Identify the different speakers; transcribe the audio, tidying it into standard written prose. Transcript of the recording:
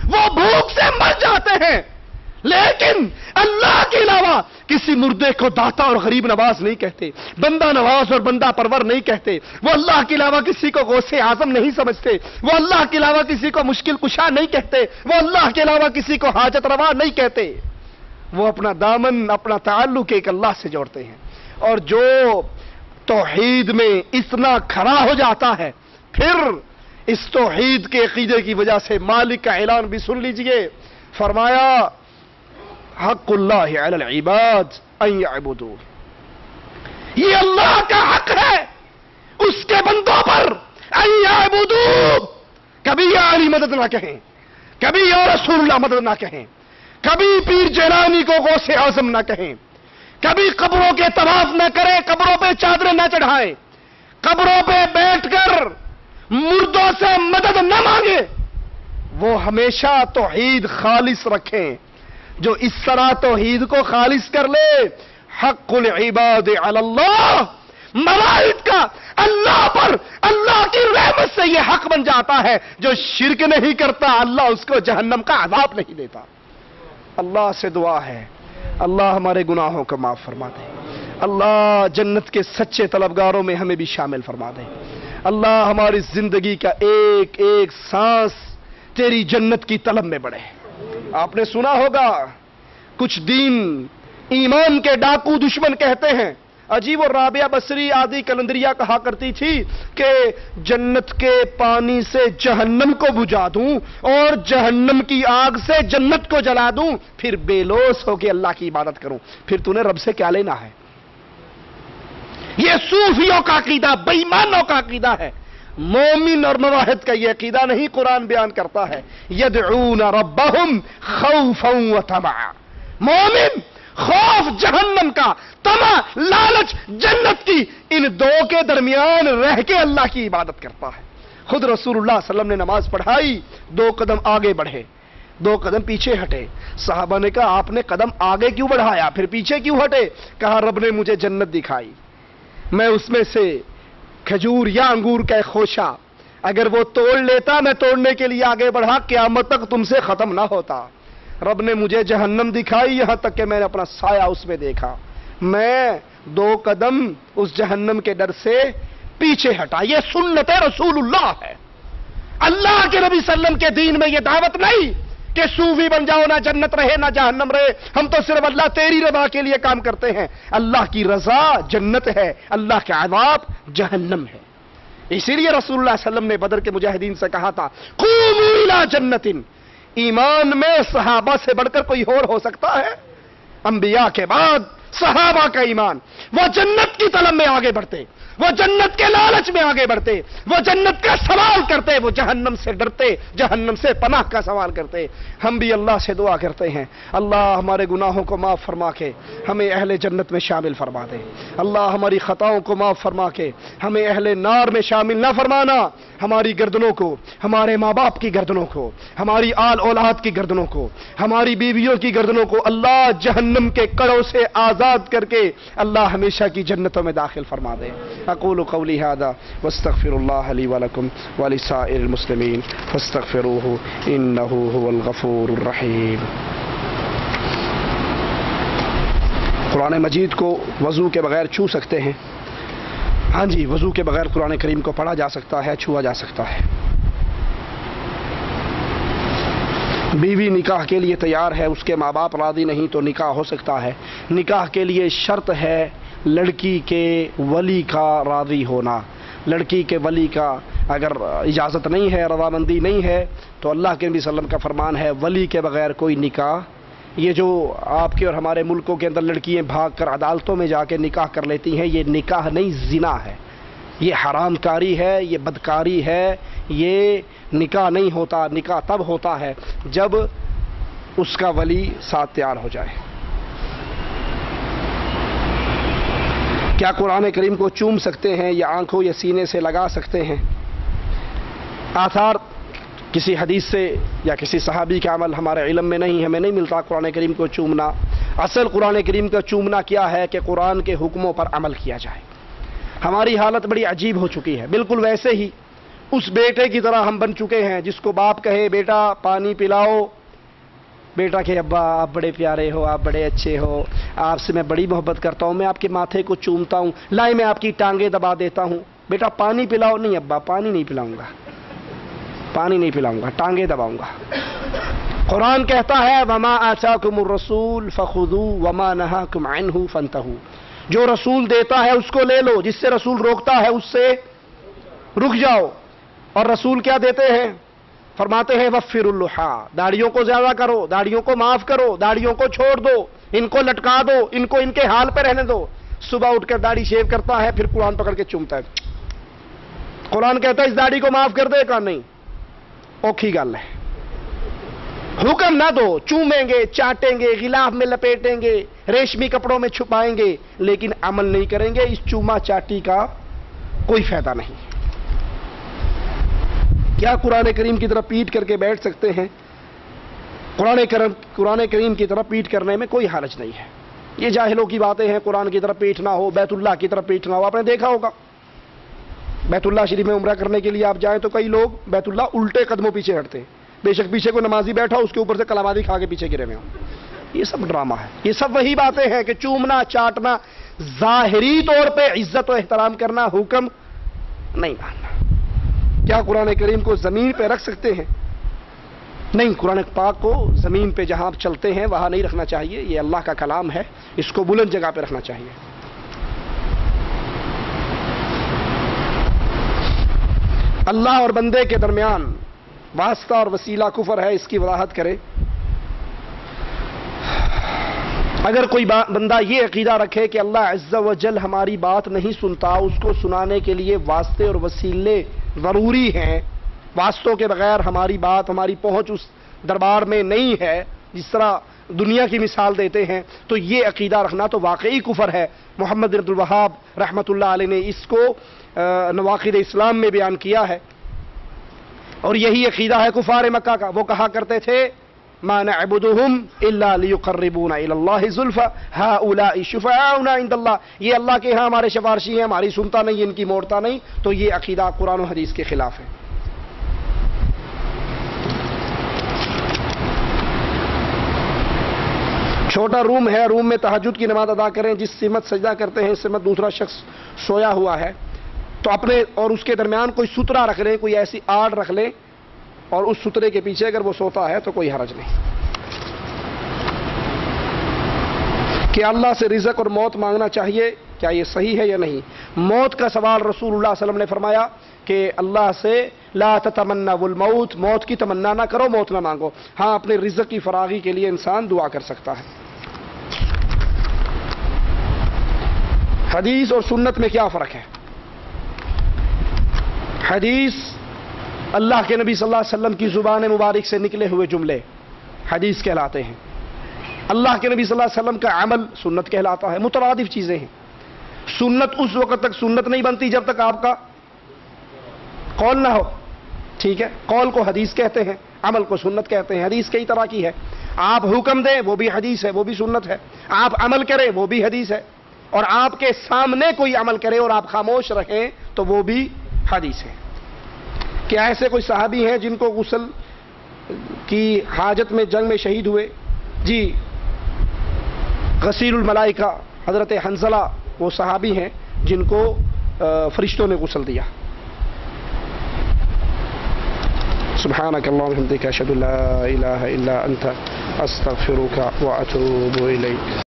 Speaker 1: وہ بھوک سے مر جاتے ہیں، لیکن اللہ کے علاوہ کسی مردے کو داتا اور غریب نواز نہیں کہتے، بندہ نواز اور بندہ پرور نہیں کہتے، وہ اللہ کے علاوہ کسی کو غوث اعظم نہیں سمجھتے، وہ اللہ کے علاوہ کسی کو مشکل کشا نہیں کہتے، وہ اللہ کے علاوہ کسی کو حاجت روا نہیں کہتے، وہ اپنا دامن، اپنا تعلق ایک اللہ سے جوڑتے ہیں۔ اور جو توحید میں اتنا کھڑا ہو جاتا ہے، پھر اس توحید کے عقیدے کی وجہ سے مالک کا اعلان بھی سن لیجئے، فرمایا حق اللہ علی العباد ان یعبدوہ، یہ اللہ کا حق ہے اس کے بندوں پر، ان یعبدوہ، کبھی یا علی مدد نہ کہیں، کبھی یا رسول اللہ مدد نہ کہیں، کبھی پیر جیلانی کو غوث اعظم نہ کہیں، کبھی قبروں کے طواف نہ کریں، قبروں پہ چادریں نہ چڑھائیں، قبروں پہ بیٹھ کر مردوں سے مدد نہ مانگے، وہ ہمیشہ توحید خالص رکھیں۔ جو اس طرح توحید کو خالص کر لے، حق العباد علی اللہ، ملائک کا اللہ پر، اللہ کی رحمت سے یہ حق بن جاتا ہے۔ جو شرک نہیں کرتا اللہ اس کو جہنم کا عذاب نہیں دیتا۔ اللہ سے دعا ہے اللہ ہمارے گناہوں کو معاف فرما دے، اللہ جنت کے سچے طلبگاروں میں ہمیں بھی شامل فرما دے، اللہ ہماری زندگی کا ایک ایک سانس تیری جنت کی طلب میں بڑھے۔ آپ نے سنا ہوگا کچھ دین ایمان کے ڈاکو دشمن کہتے ہیں، عجیب، اور رابعہ بصری آدھی کلندریہ کہا کرتی تھی کہ جنت کے پانی سے جہنم کو بجھا دوں اور جہنم کی آگ سے جنت کو جلا دوں، پھر بے لوث ہو کے اللہ کی عبادت کروں، پھر تو نے رب سے کیا لینا ہے؟ یہ صوفیوں کا عقیدہ، بے ایمانوں کا عقیدہ ہے۔ مومن اور موحد کا یہ عقیدہ نہیں، قرآن بیان کرتا ہے یدعون ربہم خوفا وطمعا، مومن خوف جہنم کا، طمع لالچ جنت کی، ان دو کے درمیان رہ کے اللہ کی عبادت کرتا ہے۔ خود رسول اللہ صلی اللہ علیہ وسلم نے نماز پڑھائی، 2 قدم آگے بڑھے، 2 قدم پیچھے ہٹے، صحابہ نے کہا آپ نے قدم آگے کیوں بڑھایا پھر پیچھے کیوں ہٹے؟ کہا رب نے مجھے جنت دکھائی، میں اس میں سے کھجور یا انگور کا ایک خوشہ اگر وہ توڑ لیتا، میں توڑنے کے لیے آگے بڑھا، قیامت تک تم سے ختم نہ ہوتا۔ رب نے مجھے جہنم دکھائی، یہاں تک کہ میں نے اپنا سایہ اس میں دیکھا، میں 2 قدم اس جہنم کے ڈر سے پیچھے ہٹا۔ یہ سنت رسول اللہ ہے، اللہ کے نبی صلی اللہ علیہ وسلم کے دین میں یہ دعوت نہیں کہ صوفی بن جاؤ، نہ جنت رہے نہ جہنم رہے، ہم تو صرف اللہ تیری رضا کے لیے کام کرتے ہیں۔ اللہ کی رضا جنت ہے، اللہ کے عذاب جہنم ہے۔ اسی لیے رسول اللہ صلی اللہ علیہ وسلم نے بدر کے مجاہدین سے کہا تھا قوموا الی جنت۔ ایمان میں صحابہ سے بڑھ کر کوئی اور ہو سکتا ہے؟ انبیاء کے بعد صحابہ کا ایمان، وہ جنت کی طلب میں آگے بڑھتے، وہ جنت کے لالچ میں آگے بڑھتے، وہ جنت کا سوال کرتے، وہ جہنم سے ڈرتے، جہنم سے پناہ کا سوال کرتے۔ ہم بھی اللہ سے دعا کرتے ہیں اللہ ہمارے گناہوں کو معاف فرما کے ہمیں اہل جنت میں شامل فرما دے، اللہ ہماری خطاؤں کو معاف فرما کے ہمیں اہل نار میں شامل نہ فرمانا، ہماری گردنوں کو، ہمارے ماں باپ کی گردنوں کو، ہماری آل اولاد کی گردنوں کو، ہماری بیویوں کی گردنوں کو اللہ جہنم کے کڑوں سے آزاد کر کے اللہ ہمیشہ کی جنتوں میں داخل فرما دے۔ اقول قولی ھذا واستغفر اللہ لی ولکم ولسائر المسلمین فاستغفروہ انہ هو الغفور الرحیم۔ قرآن مجید کو وضو کے بغیر چھو سکتے ہیں؟ ہاں جی، وضو کے بغیر قرآن کریم کو پڑھا جا سکتا ہے، چھوا جا سکتا ہے۔ بیوی نکاح کے لیے تیار ہے، اس کے ماں باپ راضی نہیں تو نکاح ہو سکتا ہے۔ نکاح کے لیے شرط ہے لڑکی کے ولی کا راضی ہونا۔ لڑکی کے ولی کا اگر اجازت نہیں ہے، رضامندی نہیں ہے، تو اللہ کے نبی صلی اللہ علیہ وسلم کا فرمان ہے ولی کے بغیر کوئی نکاح۔ یہ جو آپ کے اور ہمارے ملکوں کے اندر لڑکیاں بھاگ کر عدالتوں میں جا کے نکاح کر لیتی ہیں، یہ نکاح نہیں، زنا ہے، یہ حرام کاری ہے، یہ بدکاری ہے، یہ نکاح نہیں ہوتا۔ نکاح تب ہوتا ہے جب اس کا ولی ساتھ تیار ہو جائے۔ کیا قرآن کریم کو چوم سکتے ہیں یا آنکھوں یا سینے سے لگا سکتے ہیں؟ آثار کسی حدیث سے یا کسی صحابی کا عمل ہمارے علم میں نہیں، ہمیں نہیں ملتا قرآن کریم کو چومنا۔ اصل قرآن کریم کا چومنا کیا ہے کہ قرآن کے حکموں پر عمل کیا جائے۔ ہماری حالت بڑی عجیب ہو چکی ہے، بالکل ویسے ہی اس بیٹے کی طرح ہم بن چکے ہیں جس کو باپ کہے بیٹا پانی پلاؤ، بیٹا کہ ابا آپ بڑے پیارے ہو، آپ بڑے اچھے ہو، آپ سے میں بڑی محبت کرتا ہوں، میں آپ کے ماتھے کو چومتا ہوں، لائے میں آپ کی ٹانگیں دبا دیتا ہوں، بیٹا پانی پلاؤ، نہیں ابا پانی نہیں پلاؤں گا، پانی نہیں پلاؤں گا، ٹانگیں دباؤں گا۔ قرآن کہتا ہے وما آتاکم الرسول فخذوا وما نہاکم عنہ فانتہوا، جو رسول دیتا ہے اس کو لے لو، جس سے رسول روکتا ہے اس سے رک جاؤ۔ اور رسول کیا دیتے ہیں؟ فرماتے ہیں وفر اللحا، داڑھیوں کو زیادہ کرو، داڑھیوں کو معاف کرو، داڑھیوں کو چھوڑ دو، ان کو لٹکا دو، ان کو ان کے حال پہ رہنے دو۔ صبح اٹھ کر داڑھی شیو کرتا ہے، پھر قرآن پکڑ کے چومتا ہے۔ قرآن کہتا ہے اس داڑھی کو معاف کر دے گا، نہیں، اوکھی گل ہے۔ حکم نہ دو، چومیں گے، چاٹیں گے، غلاف میں لپیٹیں گے، ریشمی کپڑوں میں چھپائیں گے، لیکن عمل نہیں کریں گے، اس چوما چاٹی کا کوئی فائدہ نہیں۔ کیا قرآن کریم کی طرف پیٹ کر کے بیٹھ سکتے ہیں؟ قرآن کریم کی طرف پیٹ کرنے میں کوئی حرج نہیں ہے۔ یہ جاہلوں کی باتیں ہیں، قرآن کی طرف پیٹنا ہو، بیت اللہ کی طرف پیٹنا ہو۔ آپ نے دیکھا ہوگا بیت اللہ شریف میں عمرہ کرنے کے لیے آپ جائیں تو کئی لوگ بیت اللہ الٹے قدموں پیچھے ہٹتے ہیں، بے شک پیچھے کوئی نمازی بیٹھا اس کے اوپر سے کلامادی کھا کے پیچھے گرے ہوئے ہوں۔ یہ سب ڈرامہ ہے، یہ سب وہی باتیں ہیں کہ چومنا چاٹنا، ظاہری طور پہ عزت و احترام کرنا، حکم نہیں ماننا۔ کیا قرآن کریم کو زمین پہ رکھ سکتے ہیں؟ نہیں، قرآن پاک کو زمین پہ جہاں آپ چلتے ہیں وہاں نہیں رکھنا چاہیے، یہ اللہ کا کلام ہے، اس کو بلند جگہ پہ رکھنا چاہیے۔ اللہ اور بندے کے درمیان واسطہ اور وسیلہ کفر ہے، اس کی وضاحت کرے۔ اگر کوئی بندہ یہ عقیدہ رکھے کہ اللہ عز و جل ہماری بات نہیں سنتا، اس کو سنانے کے لیے واسطے اور وسیلے ضروری ہیں، واسطوں کے بغیر ہماری بات، ہماری پہنچ اس دربار میں نہیں ہے، جس طرح دنیا کی مثال دیتے ہیں، تو یہ عقیدہ رکھنا تو واقعی کفر ہے۔ محمد بن عبد الوہاب رحمۃ اللہ علیہ نے اس کو نواقض اسلام میں بیان کیا ہے، اور یہی عقیدہ ہے کفار مکہ کا۔ وہ کہا کرتے تھے ما نعبدهم الا ليقربونا الى الله زلفى هؤلاء شفعاؤنا عند الله، یہ اللہ کے ہاں ہمارے سفارشی ہیں، ہماری سنتا نہیں، ان کی موڑتا نہیں، تو یہ عقیدہ قرآن و حدیث کے خلاف ہے۔ چھوٹا روم ہے، روم میں تہجد کی نماز ادا کریں، جس سمت سجدہ کرتے ہیں اس سمت دوسرا شخص سویا ہوا ہے، تو اپنے اور اس کے درمیان کوئی سترا رکھ لیں، کوئی ایسی آڑ رکھ لیں، اور اس سترے کے پیچھے اگر وہ سوتا ہے تو کوئی حرج نہیں۔ کہ اللہ سے رزق اور موت مانگنا چاہیے، کیا یہ صحیح ہے یا نہیں؟ موت کا سوال رسول اللہ صلی اللہ علیہ وسلم نے فرمایا کہ اللہ سے لا تتمنوا الموت، موت کی تمنا نہ کرو، موت نہ مانگو۔ ہاں، اپنے رزق کی فراغی کے لیے انسان دعا کر سکتا ہے۔ حدیث اور سنت میں کیا فرق ہے؟ حدیث اللہ کے نبی صلی اللہ علیہ وسلم کی زبان مبارک سے نکلے ہوئے جملے حدیث کہلاتے ہیں، اللہ کے نبی صلی اللہ علیہ وسلم کا عمل سنت کہلاتا ہے۔ مترادف چیزیں ہیں۔ سنت اس وقت تک سنت نہیں بنتی جب تک آپ کا قول نہ ہو، ٹھیک ہے؟ قول کو حدیث کہتے ہیں، عمل کو سنت کہتے ہیں۔ حدیث کئی طرح کی ہے، آپ حکم دیں وہ بھی حدیث ہے، وہ بھی سنت ہے، آپ عمل کریں وہ بھی حدیث ہے، اور آپ کے سامنے کوئی عمل کرے اور آپ خاموش رہیں تو وہ بھی حدیث ہے۔ کیا ایسے کوئی صحابی ہیں جن کو غسل کی حاجت میں جنگ میں شہید ہوئے؟ جی، غسیل الملائکہ حضرت حنظلہ وہ صحابی ہیں جن کو فرشتوں نے غسل دیا۔ سبحانک اللہم و بحمدک اشہد ان لا الہ الا انت استغفرک واتوب الیک۔